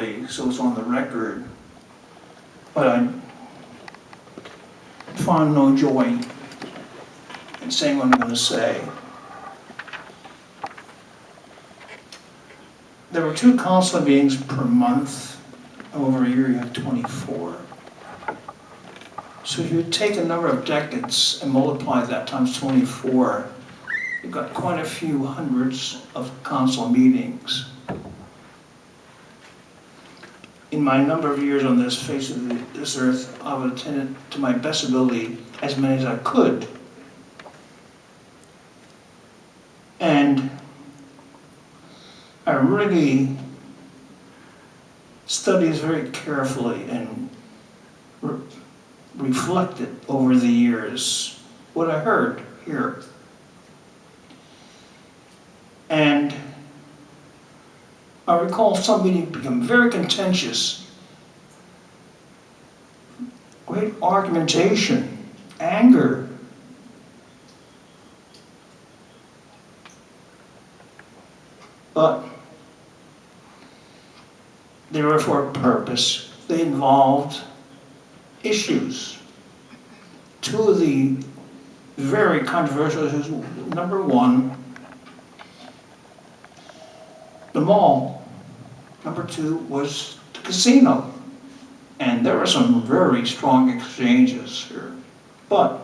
carefully so it's on the record, but I found no joy in saying what I'm going to say. There were 2 council meetings per month. Over a year, you have 24. So if you take a number of decades and multiply that times 24, you've got quite a few hundreds of council meetings. In my number of years on this face of this earth, I would attend to my best ability as many as I could. And I really studied very carefully and reflected over the years what I heard here. And I recall some meetings become very contentious, great argumentation, anger. But they were for a purpose. They involved issues. 2 of the very controversial issues, number 1, the mall. Number 2 was the casino. And there were some very strong exchanges here. But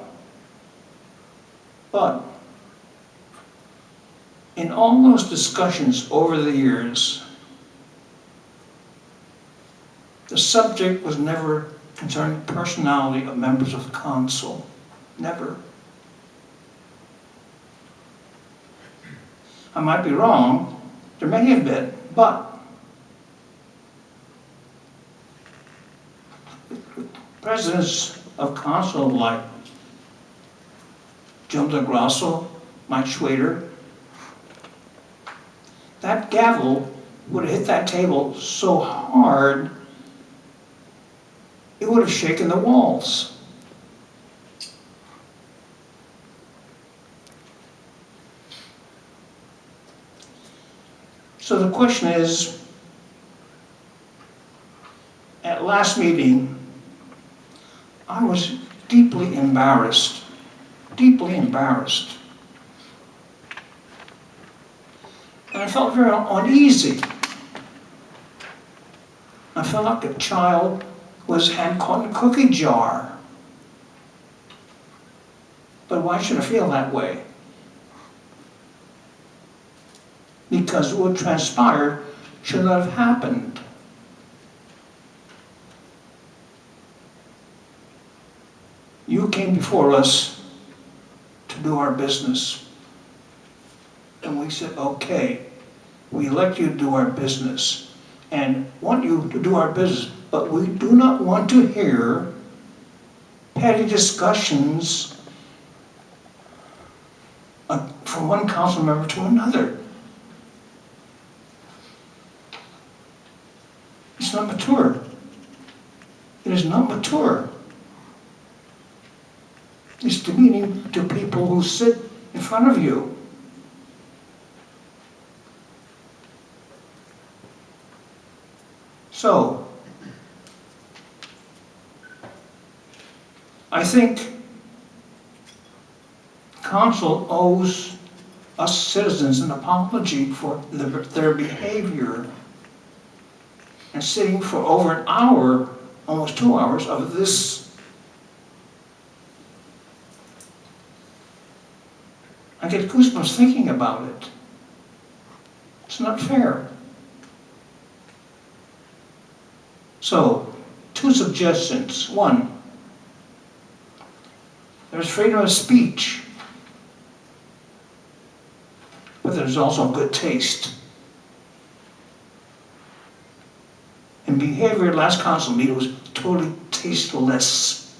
in all those discussions over the years, the subject was never concerning personality of members of council. Never. I might be wrong, there may have been, but presidents of council like Joe DeGrasso, Mike Schwader, that gavel would have hit that table so hard it would have shaken the walls. So the question is, at last meeting, I was deeply embarrassed. And I felt very uneasy. I felt like a child who was hand caught in a cookie jar. But why should I feel that way? Because what transpired should not have happened. You came before us to do our business. And we said, okay, we elect you to do our business and want you to do our business, but we do not want to hear petty discussions from one council member to another. It's not mature. It is not mature. It's demeaning to people who sit in front of you. So, I think council owes us citizens an apology for their behavior. And sitting for over an hour, almost 2 hours of this, I get goosebumps thinking about it. It's not fair. So, 2 suggestions. 1, there's freedom of speech, but there's also good taste. And behavior at last council meeting was totally tasteless.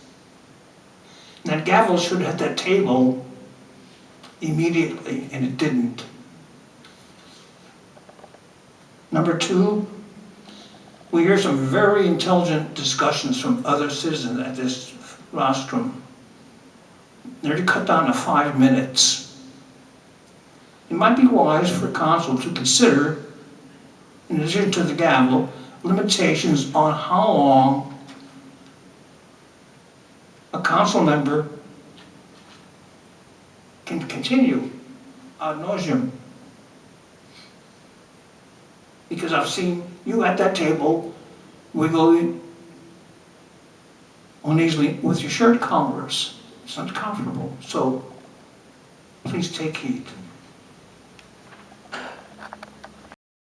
And that gavel should have hit that table immediately, and it didn't. Number 2, we hear some very intelligent discussions from other citizens at this rostrum. They're cut down to 5 minutes. It might be wise for council to consider, in addition to the gavel, limitations on how long a council member can continue ad nauseum. Because I've seen you at that table wiggling uneasily with your shirt collars. It's not comfortable, so please take heed.